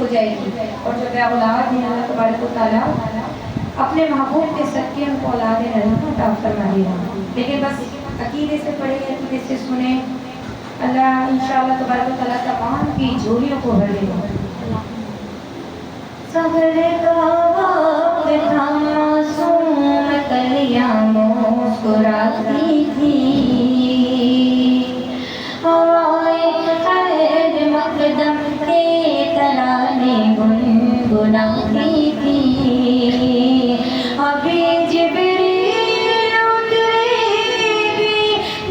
हो जाएगी। और जो है औलाद है अल्लाह तबारक व तआला अपने महबूब के सदके उनको औलाद नज़र अता फरमाएगा। लेकिन बस अकीदे से पढ़े, अकीदे से सुने, अल्लाह इंशाअल्लाह तबारक व तआला तमाम की झोलियों को भर देगा। सब्र का वक्त था, मासूम कलियां मुस्कुराती थी, हवाए खैर मकदम के तराने गुनगुनाती थी। अभी जिब्रील उतरेगी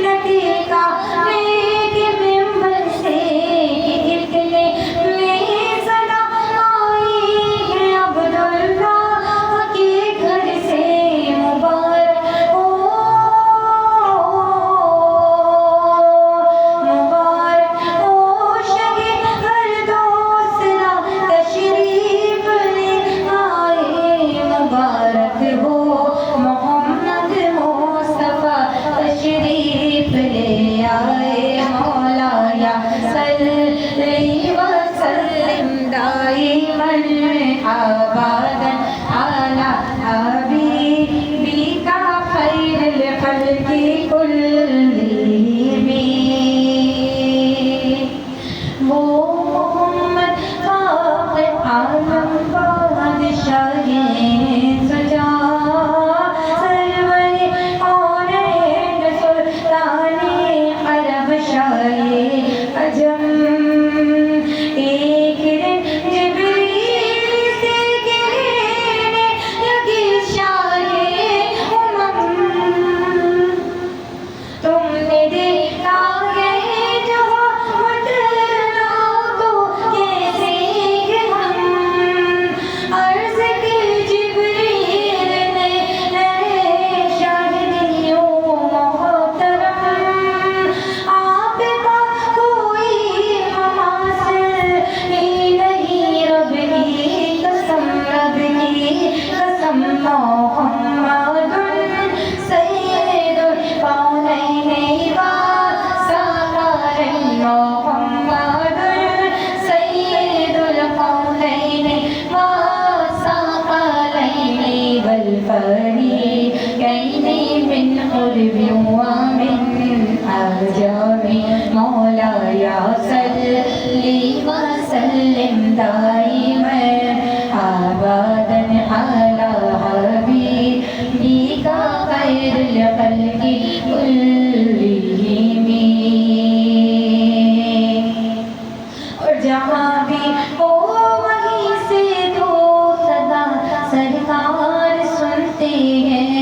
नदी का मेघ मिंबर से, इतने में सदा आई है अब्दुल्लाह के घर से। मुबारक हो, मुबारक हो शहीद हर दूसरा तशरीफ ले आए। मुबारक हो मोहम्मद मुस्तफा तशरीफ ले आए। मौला या सल्ली व सल्लिम दाइमन अबदन अला हबीबिका खैरुल खल्क़ि कुल्लिहिम। वो मोहम्मद फ़ाख़िर आलम बादशाहे सजा, सरवरे कौनैन सुल्ताने अरब शाहे अजम। एक दिन जिब्रील से कहने लगी शाहे उमम, तुमने देखा है जो बतलाओ तो कैसे हम। अर्ज़ की जिब्रील ने शाहिदियों मोहतरम, आपका कोई ममासिल ही नहीं। रब की कसम, रब की कसम, मोहम्मदुन सय्यदुल कौनैन व साक़िन। मोहम्मदुन सय्यदुल कौनैन व साक़िन वल फ़रीक़ैन मिन क़ुर्बि व मिन अजमी। मौला या सल्ली व सल्लिम दाइमन अबदन अला हबीबिका खैरुल खल्क़ि कुल्लिहिम। और जहाँ भी हो वहीं से तो सदा सरकार सुनते हैं,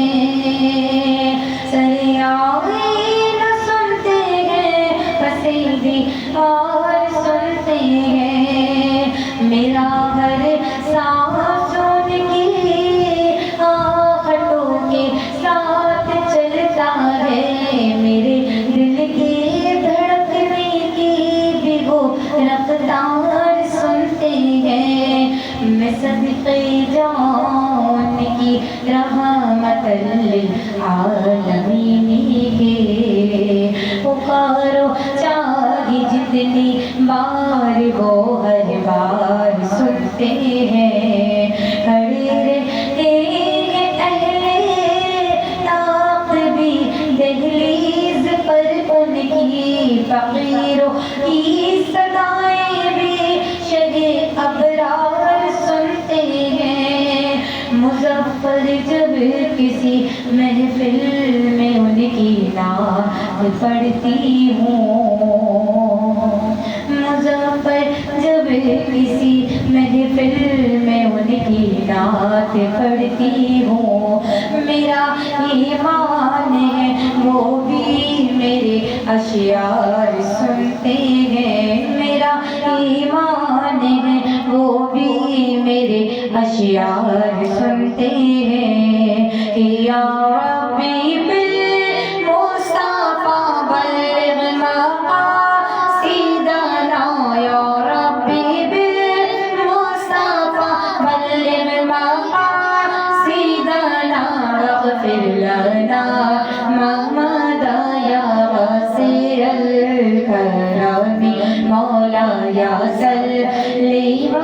सरियावीन सुनते हैं, कसीदे और सुनते हैं। मेरा घर सांसों की आहटों के साथ चलता है, मेरे दिल के धड़कने की भी वो रफ्तार सुनते हैं। मैं सदक़े जान की रहमतल लिल आलमीन के, पुकारो चाहे जितनी बार वो हर बार सुनते हैं। खड़े रहते हैं अहले ताक़ भी दहलीज़ पर, उनकी फ़कीरों की सदाएं भी शगे अबरार सुनते हैं। मुज़फ़्फ़र जब किसी महफ़िल में उनकी नात पढ़ती हूँ, मुज़फ़्फ़र जब किसी महफ़िल में उनकी नात पढ़ती हूँ, मेरा ईमान है वो भी मेरे अशियार सुनते हैं। मेरा ईमान है वो भी मेरे अशियार सुनते हैं। या रब्बी बिल मुस्तफा बल्लिग मक़ासिदना, या रब्बी बिल मुस्तफा बल्लिग मक़ासिदना, वग़फ़िर लना मा मदा या वासिअल करम। मौला या सल्ली व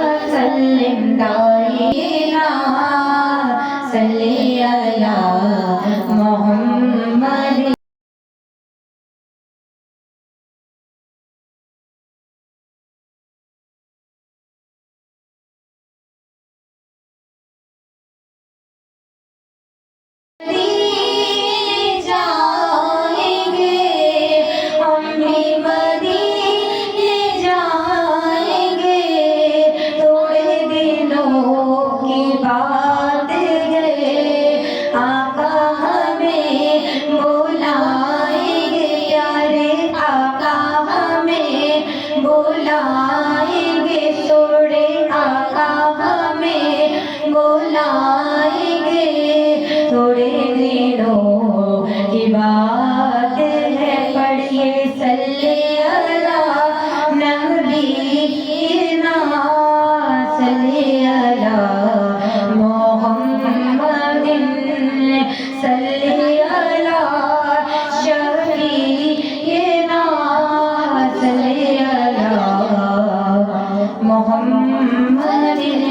सल्ली अला मोहम्मदिन सल्ली अला शफीना सल्ली अला मोहम्मदिन।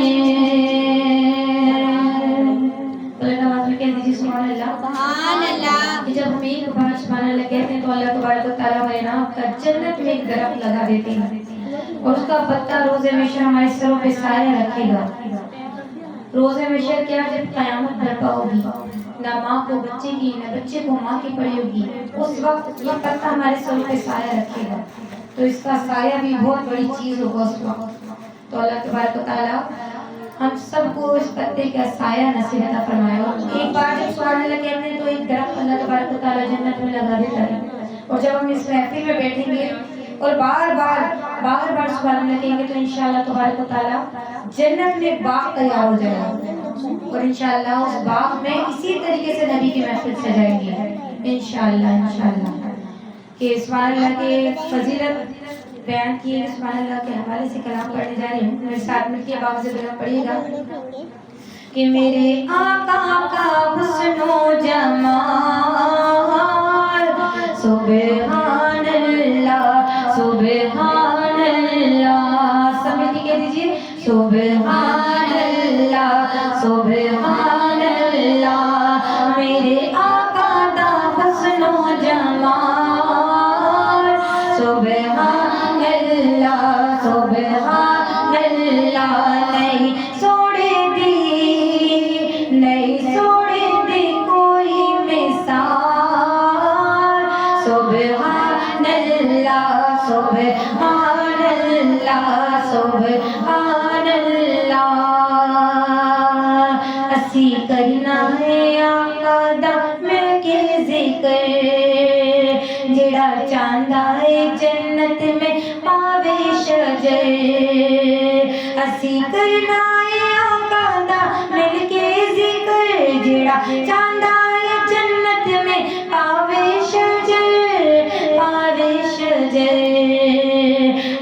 नमाज में कह दीजिए सुभान अल्लाह। जब हम एक बार सुभान अल्लाह कहते हैं तो अल्लाह तबारक व तआला हमारे नाम का जन्नत में एक दरख्त लगा देते हैं और उसका पत्ता रोज़े महशर हमारे सरों पे साया रखेगा। रोज़े महशर क्या, जब क़यामत बर्पा होगी, ना माँ को बच्चे की ना बच्चे को माँ की पड़ी होगी, उस वक्त ये पत्ता हमारे सरों पे साया रखेगा। तो इसका साया भी बहुत बड़ी चीज़ होगा उस वक्त। तो अल्लाह तबारक व तआला हम सबको इस पत्ते का साया नसीब अता फरमाए। और एक बार जब सुभान अल्लाह कहते हैं तो एक दरख्त अल्लाह तबारक व तआला जन्नत में लगा देता है। और जब हम इस महफिल में बैठेंगे और बार बार सुभान अल्लाह कहेंगे तो इंशाअल्लाह तबारक व तआला जन्नत में एक बाग तैयार हो जाएगा और इंशाअल्लाह उस बाग में इसी तरीके से नबी की महफिल सजाएंगे इंशाअल्लाह। कि सुभान अल्लाह के फजीलत बयान किए सुभान अल्लाह के हवाले से कलाम पढ़ने जा रही हूँ। मेरे साथ मिलकर बाग से बयान पढ़िएगा कि मेरे आका का हुस्नो जमाल सुभान अल्लाह सुभान अल्लाह। सब मिलके कह दीजिए सुभान अल्लाह सुभान अल्लाह। मेरे आका का हुस्नो जमाल सुभान अल्लाह सुभान अल्लाह। नहीं छोड़े दी कोई मिसाल सुभान अल्लाह सुभान अल्लाह सुभान अल्लाह। असी करना है आका दा मैं के जिक्र जेड़ा चांदा है जन्नत में पावे शजर। असी करना है आका दा मिल के जिक्र जेड़ा चांदा है जन्नत में पावे शजर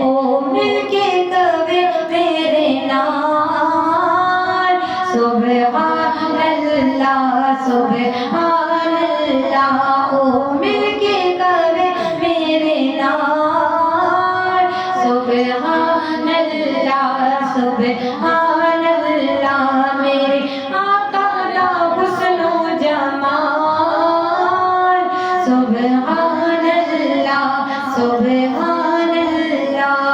ओ मिलके कवे तेरे नाल सुभान अल्लाह सुभान अल्लाह। ओ मिलके कवे मेरे नाल सुभान अल्लाह सुभान अल्लाह। मेरे आका दा हुस्नो जमाल सुभान अल्लाह सुभान अल्लाह।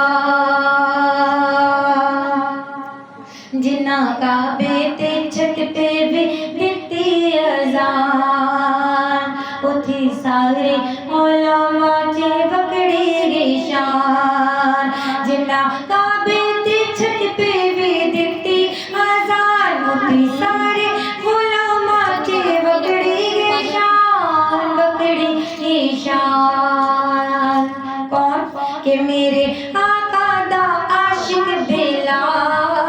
जिन्ना काबे ते छत पे भी दिती अज़ान उठी सारे उलमा चे बकड़ी गी शान। जिन्ना काबे ते छत पे भी दिती अज़ान उठी सारे उलमा चे बकड़ी गी शान कौन के मेरे आका दा आशिक बिलाल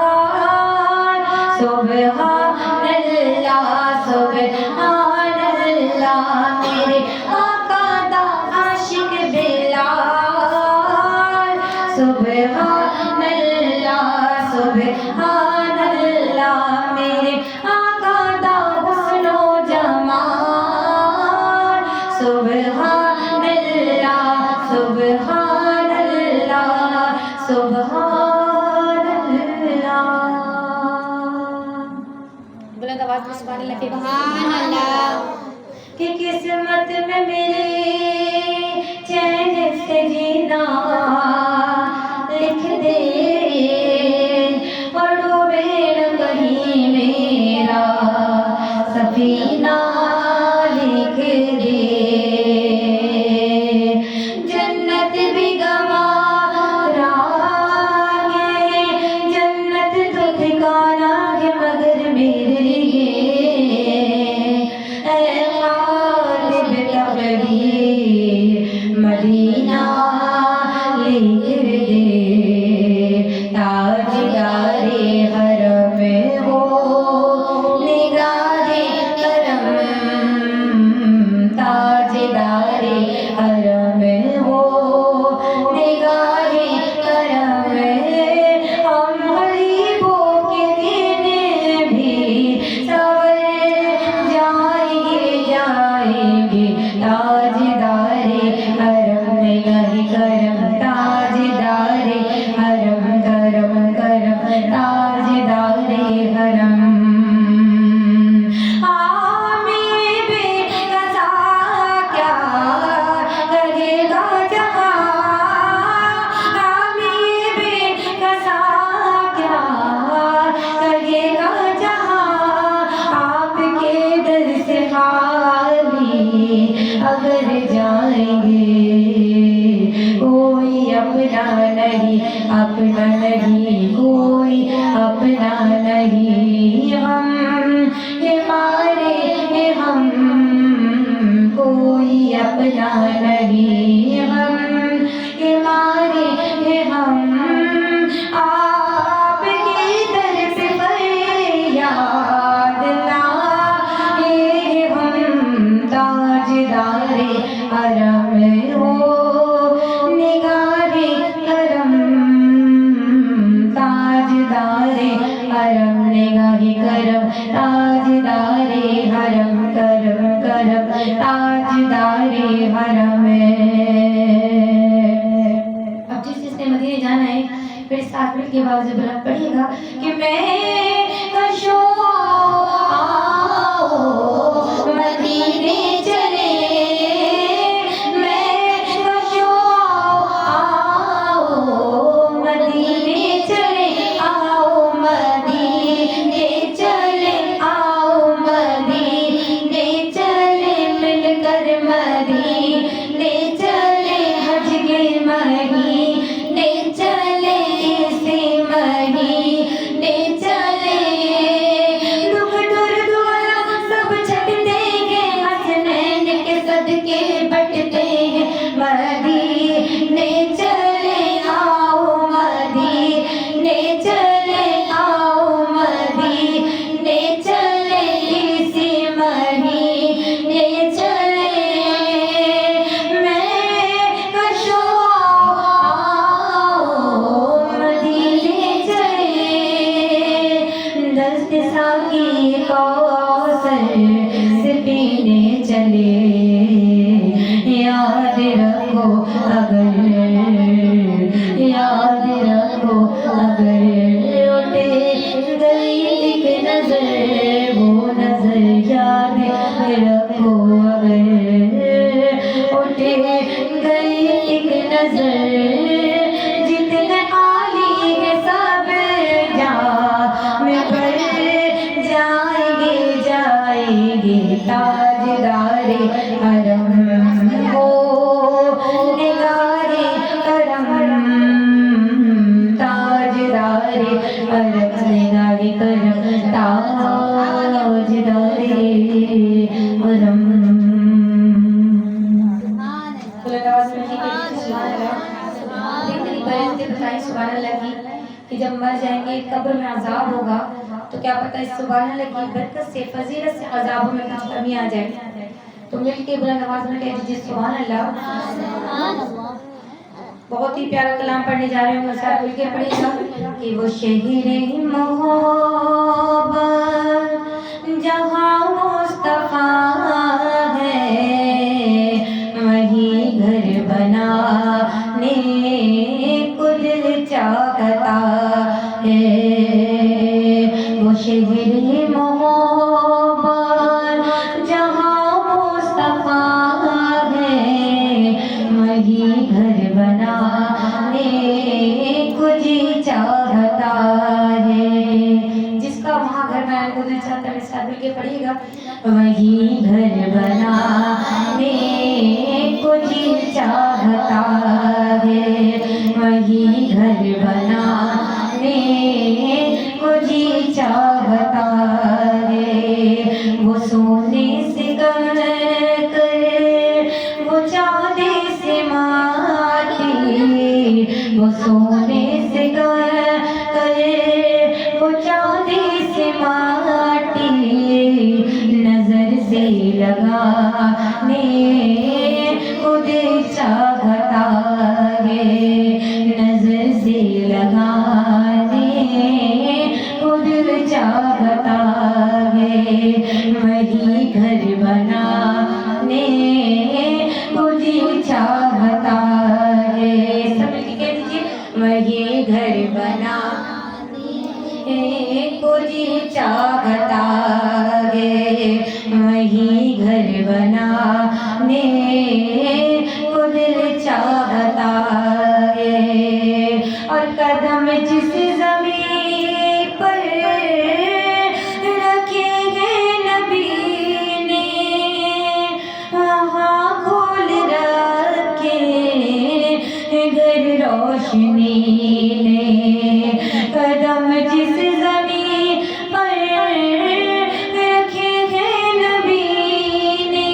सुभान अल्लाह सुभान अल्लाह। मेरे आका दा आशिक बिलाल सुभान अल्लाह सुभान अल्लाह। मेरे आका दा हुस्नो जमाल सुभान अल्लाह सुभान अल्लाह सुभान अल्लाह। बुलंद आवाज में सुभान अल्लाह के सुभान अल्लाह। कि किस्मत में मेरे चैन से जीना लिख दे और डूबे न कहीं मेरा सफीना लिख दे। जन्नत भी गवारा है जन्नत तो ठिकाना है मगर मेरे लिए ऐ खालिद तकदीर मदीना लिख अपना नहीं कोई, अपना नहीं हम, ये मारे हम, कोई अपना नहीं हम, ये मारे हम, आपकी तरफ फरियाद लाए हम, ताजदारे हरम हो निगारे करम, ताजदारे हरम निगाहे करम, ताजदारे हरम करम करम, ताजदारे हरम। अब जिसने मदीने जाना है फिर साथ मिल के आवाज़ बुलंद पड़ेगा कि मैं कशो आओ मदीने चले, मैं कशो आओ मदीने चले, आओ मदीने चले, आओ मदीने चले, मिलकर मदीने चले, हज के महीने चले, इसी महीने चले, दुख दर्द वाला सब छटते हैं, हसनैन के सदके बटते हैं, मदीने चले, आओ मदीने चले, आओ मदीने चले, इसी महीने चले, मैं कशो आओ मदीने चले, दस्त साकी कौसर से पीने चले, याद रखो अगर, याद रखो अगर उठे गई एक नजर, वो नजर याद रखो अगर उठे गई एक नजर, जितने आली है सब में पर जाएंगे जाएंगे, ताजदारे हरम हो निगारे करम, ताजदारे हरम निगारे करम, ताजदारे हरम। सुभान अल्लाह की कि जब मर जाएंगे कब्र में अजाब होगा तो क्या पता इस सुभान अल्लाह की बरकत से फजीलत से अजाबों में कुछ कमी आ जाए। तो मिल के बुलंद आवाज में कह दीजिए सुभान अल्लाह। बहुत ही प्यारा कलाम पढ़ने जा रहे हैं, साथ मिल के पढ़ेगा कि वो शहरे मोहब्बत जहाँ मुस्तफा है, वही घर बनाने को दिल चाहता है, वो शहरे मोहब्बत जहाँ मुस्तफा है, वही घर बनाने को जी चाहता है, जिसका वहाँ घर बनाने को दिल चाहता है, साथ मिल के पढ़िएगा वही घर बनाने को जी चाहता है, वही घर बनाने को जी चाहता है, वो सोने से कर वो चांदी से माटी, वो सोने से करे वो चांदी से माटी, नजर से लगाने को दिल चाहता है, नजर से लगाने को दिल चाहता है, वही घर बनाने को दिल चाहता है। सब मिलके कह दीजिए वही घर बनाने को दिल चाहता है, वही घर बनाने को दिल चाहता है, और कदम जिस ज़मीन पर रखेंगे नबी ने, वहाँ खोल रखे घर रोशनी ने, कदम जिस ज़मीन पर रखे हैं नबी ने,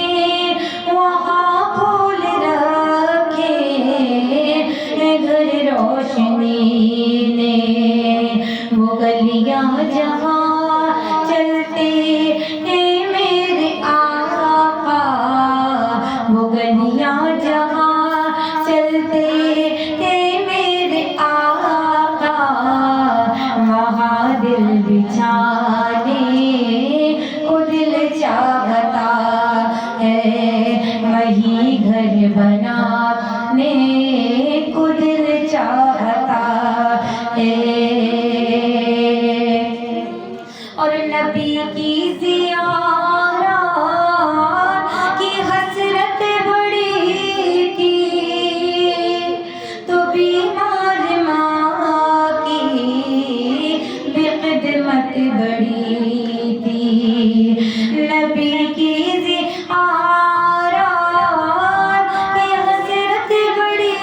वहाँ फूल रखे हैं घर रोशनी ने। वो गलियाँ जहाँ चलते हैं मेरे आका, वो गलियाँ जहाँ चलते हैं मेरे आका, वहाँ दिल बिछाने को दिल चाहता है, वही घर बनाने को दिल चाहता है। और नबी की ज़ियारत की हसरत बड़ी थी, तो बीमार माँ की बेखिदमत बड़ी थी। नबी की ज़ियारत की हसरत बड़ी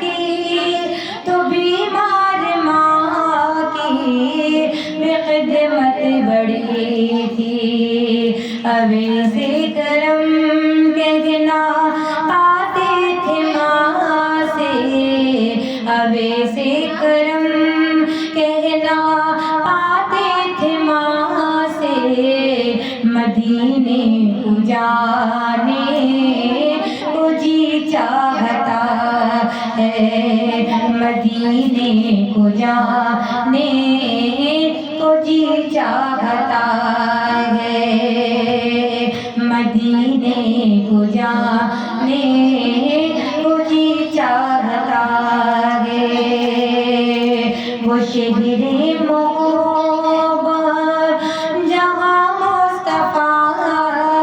थी, तो बीमार माँ की बेखिदमत बड़ी थी। अवैसे करम कहना पाते थे माँ से, अवैसे करम कहना पाते थे माँ से, मदीने को जाने को जी चाहता है, मदीने को जाने को जी चाहता है, मदीने को जाने को जी चाहता है। वो शहरे मोहब्बत जहाँ मुस्तफा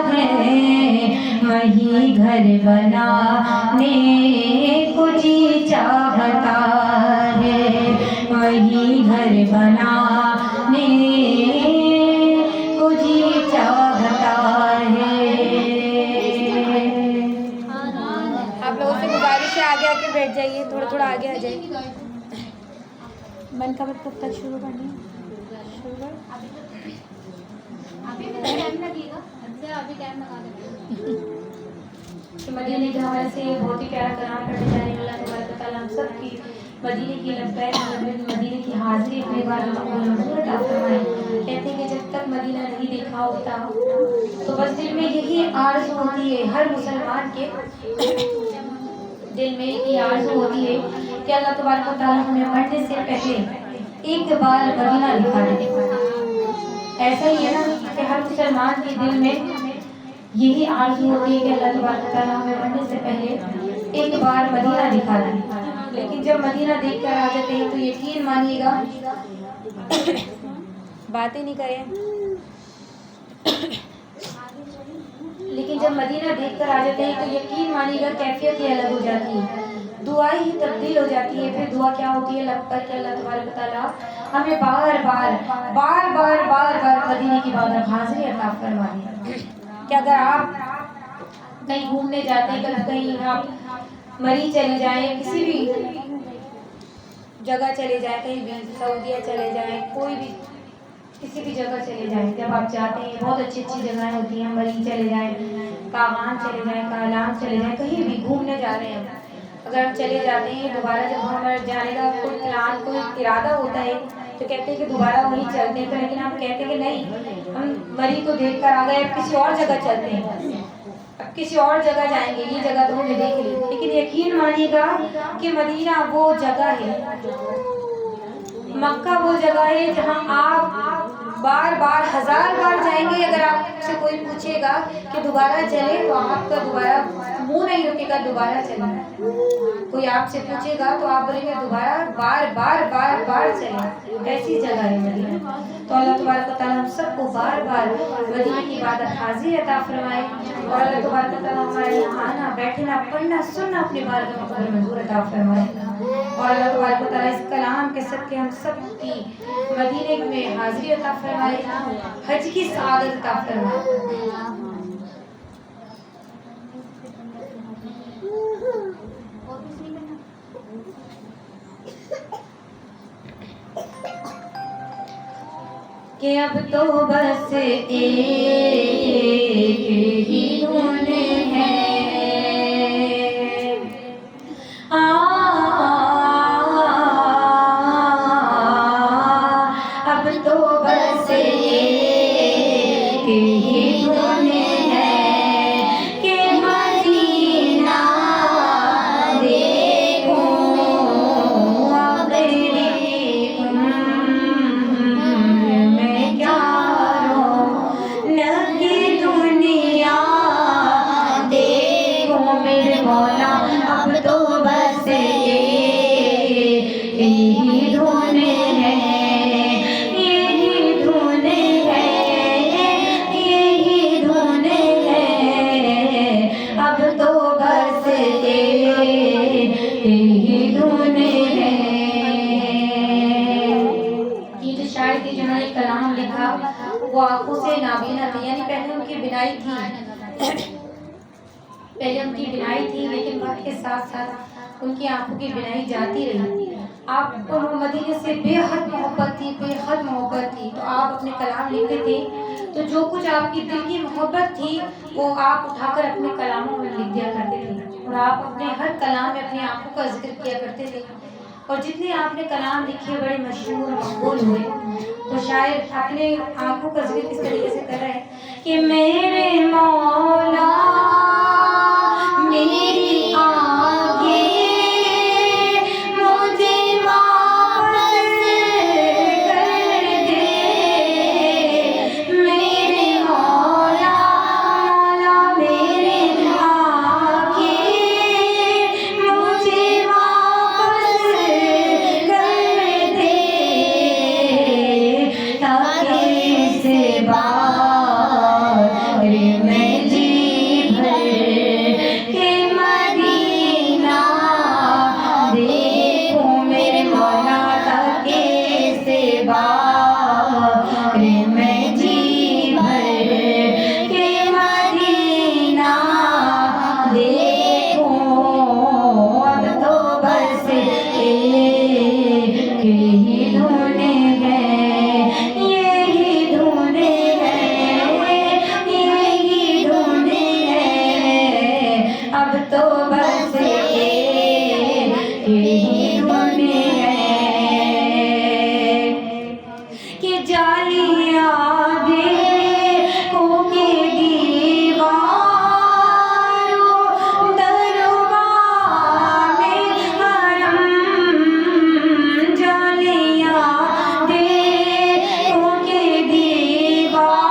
है, वही घर बनाने को जी चाहता है, वही घर बनाने को जी चाहता है। आप लोगों से गुजारिश है आगे आके बैठ जाइए, थोड़ा थोड़ा आगे आ जाइए। मन का कब तक शुरू करनी है? शुरू कर। अभी टाइम लगेगा, अच्छा अभी टाइम लगा देंगे। कि मदीने के हवाले से बहुत ही प्यारा कलाम पढ़ने जा रहे हैं। अल्लाह तबारक व तआला हम सब की मदीने की लब्बैक मदीने की हाजिरी अपनी बार मंजूर अता फरमाए। कहते हैं कि जब तक मदीना नहीं देखा होता तो बस दिल में यही आरज़ू होती है, हर मुसलमान के दिल में यही आरज़ू होती है कि अल्लाह तबारक व तआला हमें मरने से पहले एक बार मदीना दिखा दे। ऐसा ही है ना कि हर मुसलमान के दिल में यही आरज़ू होती है कि अल्लाह तबारक व तआला हमें मरने से पहले एक बार मदीना दिखा दे। लेकिन जब मदीना देख कर आ जाते हैं तो यकीन मानिएगा बातें नहीं करें। लेकिन जब मदीना देख कर आ जाते हैं तो यकीन मानिएगा कैफियत ही अलग हो जाती है, दुआएं ही तब्दील हो जाती है। फिर दुआ क्या होती है, लगता कि अल्लाह तबारक व तआला हमें बार बार मदीने की बात हाजिरी अता फरमा दे। कि अगर आप कहीं घूमने जाते हैं, कहीं आप मरी चले जाएं, किसी भी जगह चले जाए, कहीं भी सऊदीया चले जाए, कोई भी किसी भी जगह चले जाएं, जब आप जाते हैं बहुत अच्छी अच्छी जगहें होती हैं, मरी चले जाएं, कावान चले जाएं, कालान चले जाएं, कहीं भी घूमने जा रहे हैं अगर हम चले जाते हैं, दोबारा जब हमारा जाने का कोई प्लान कोई इरादा होता है तो कहते हैं कि दोबारा वहीं चलते हैं। तो लेकिन हम कहते हैं कि नहीं, हम मरी को देख कर आ गए, अब किसी और जगह चलते हैं, अब किसी और जगह जाएंगे, ये जगह तो हमने देख ली। लेकिन यकीन मानिएगा कि मदीना वो जगह है, मक्का वो जगह है जहाँ आप बार बार हजार बार जाएंगे। अगर आपसे कोई पूछेगा कि दोबारा चले तो आपका दोबारा मुंह नहीं रुकेगा, दोबारा चले। कोई आपसे पूछेगा तो आप बोलेंगे दोबारा बार बार बार बार चले। ऐसी जगह है मदीना। तो अल्लाह तबारक व तआला हम सबको बार बार मदीना की इबादत हाजिर अता फरमाए और अल्लाह तबारक व तआला हमारे यहाँ आना बैठना पढ़ना सुनना अपनी बारगाह में मंजूर अता फरमाए और अल्लाह तबारक व तआला इस कलाम के सदके हम सब की मदीने में हाजिरी अता फरमाए, हज की सआदत अता फरमाए। और कुछ नहीं करना। कि अब तो बस एक ही धुन है। अब तो बस एक ही धुन है कि मदीना देखूं मेरी उम्र में क्या लगी दुनिया देखूं मेरे मौला। अब तो बस यही धुन है, यही धुन है, यही धुन है। अब तो बस यही धुन है। ये जो शायर थी जिन्होंने कलाम लिखा वो आंखों से नाबीना थी, यानी पहले उनकी बिनाई थी, पहले उनकी बिनाई थी, लेकिन वक्त के साथ साथ उनकी आंखों की बिनाई जाती रही। आपको मदीने से बेहद मोहब्बत थी, बेहद मोहब्बत थी, तो आप अपने कलाम लिखते थे, तो जो कुछ आपकी दिल की मोहब्बत थी वो आप उठाकर अपने कलामों में लिख दिया करते थे, और आप अपने हर कलाम में अपनी आंखों का जिक्र किया करते थे। और जितने आपने कलाम लिखे बड़े मशहूर मकबूल हुए। तो शायर अपने आंखों का जिक्र इस तरीके से कर रहे हैं कि मेरे मौला मेरी आंखें मुझे वापस कर दे। मेरे मौला मौला मेरे आंखें मुझे वापस कर दे, ताकि इस बार मैं जी भर के मदीना देखूं मेरे मौला। ताकि इस बार मैं जी भर के मदीना देखूं। अब तो बस एक ही धुन है, यही धुन है, यही धुन है। अब तो बस एक ही धुन है कि जालियां देखों के दीवारों दरबार में हरम। जालियां देखों के दीवारों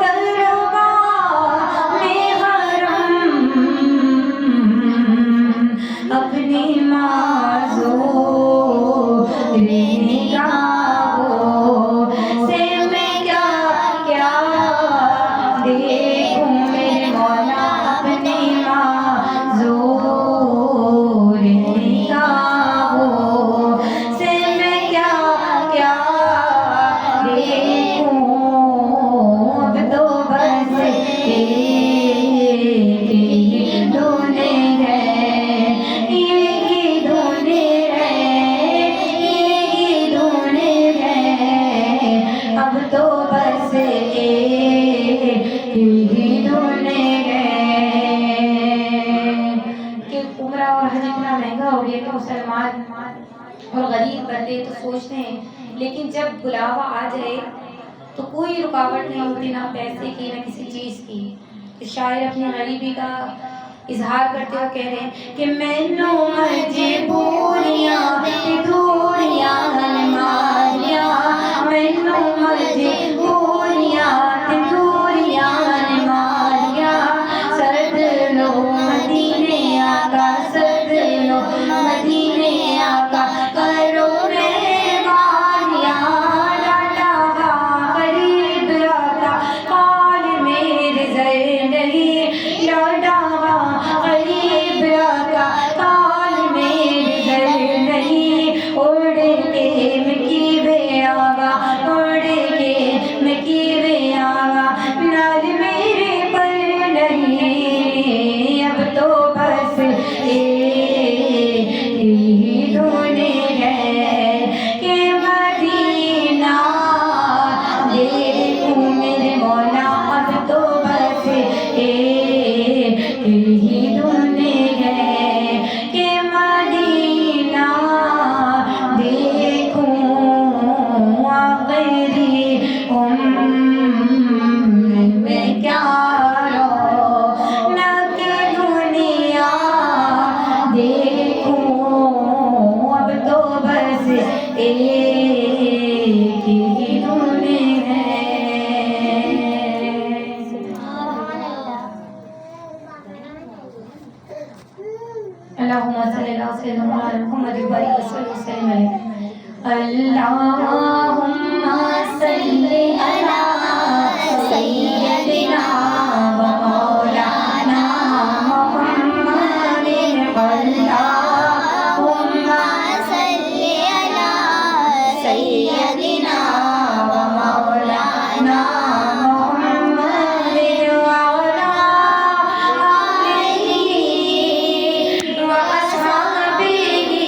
दरबार में हरम। अपनी माज़ूर निगाहों से मैं क्या क्या देखूं मेरे मौला। अपनी माज़ूर निगाहों से मैं क्या क्या देखूं। अब तो बस एक ही धुन है, यही धुन है, यही धुन है। अब तो बस एक ही धुन है कि उम्रा और हज इतना महंगा हो गया कि मुसलमान और गरीब बंदे तो सोचते हैं, लेकिन जब बुलावा आ जाए तो कोई रुकावट नहीं होती, ना पैसे की ना किसी चीज़ की। तो शायर अपनी गरीबी का इजहार करते हुए कह रहे हैं कि मैनू मजबूरियां थोड़ियां मारिया। मैनू मजबूरियां थोड़ियां मारिया। सर्द लो मदीने आका, सर्द लो मदीने आका, करो मेहरबानियां। डाटा करीब आता काल मेरे जर नहीं, डाटा करीब आता काल मेरे जर नहीं। उड़ के मिकी कि इन्होंने है। अल्लाहुम्मा सल्ली अला सय्यिदिना मुहम्मद व बारिक वसल्लम अल्लाहुम्मा सल्ली अला सय्यिदिना व मौलाना मुहम्मदिन अल्लाहुम्मा सल्ली अला सय्यदिना व मौलाना मुहम्मदिन व अला आलिही व अस्हाबिही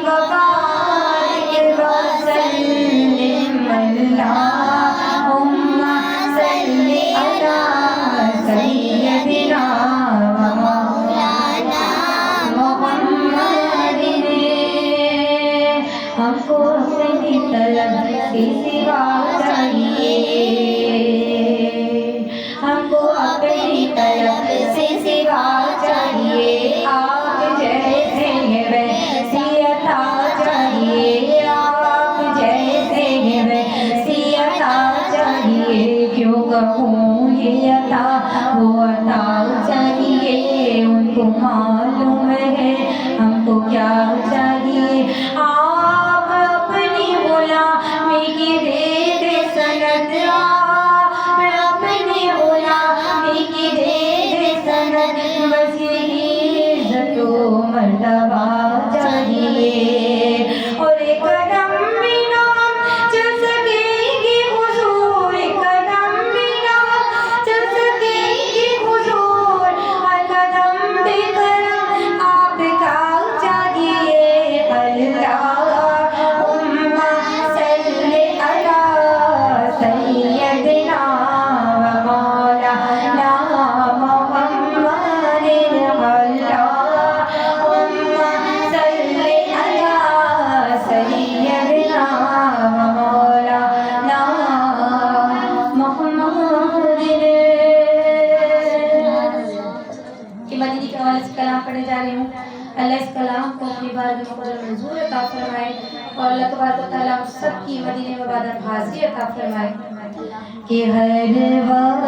व बारिक वसल्लिम अल्लाहुम्मा सल्ली अला सय्यदिना व मौलाना मुहम्मदिन। हमको अपनी तलब से सिवा चाहिए, हमको अपनी तलब से सिवा चाहिए। आप जैसे हैं वैसी अता चाहिए, आप जैसे हैं वैसी अता चाहिए। क्यों कहूँ ये अता वो अता चाहिए, उनको मालूम है हमको क्या चाहिए। आप अपनी गुलामी की दे दे सनद, आप अपनी गुलामी की दे दे सनद। बस यही इज्जत व मर्तबा चाहिए। और एक कदम बिना चल सकेंगे हुजूर, एक कदम बिना चल सकेंगे हुजूर। हर कदम पे करम आपका चाहिए। अल्लाहुम्मा सल्ली अला सय्यदिना व मौलाना मुहम्मदिन अल्लाहुम्मा सल्ली अला सय्यदिना व मौलाना मुहम्मदिन। कि मदीने के हवाले से कलाम पढ़ने जा रही हूँ। अल्लाह इस कलाम को अपनी बारगाह में मंजूर अता फरमाए और अल्लाह तबारक व तआला हम सब की मदीने में इबादत हाज़िरी अता फरमाए कि हर वक्त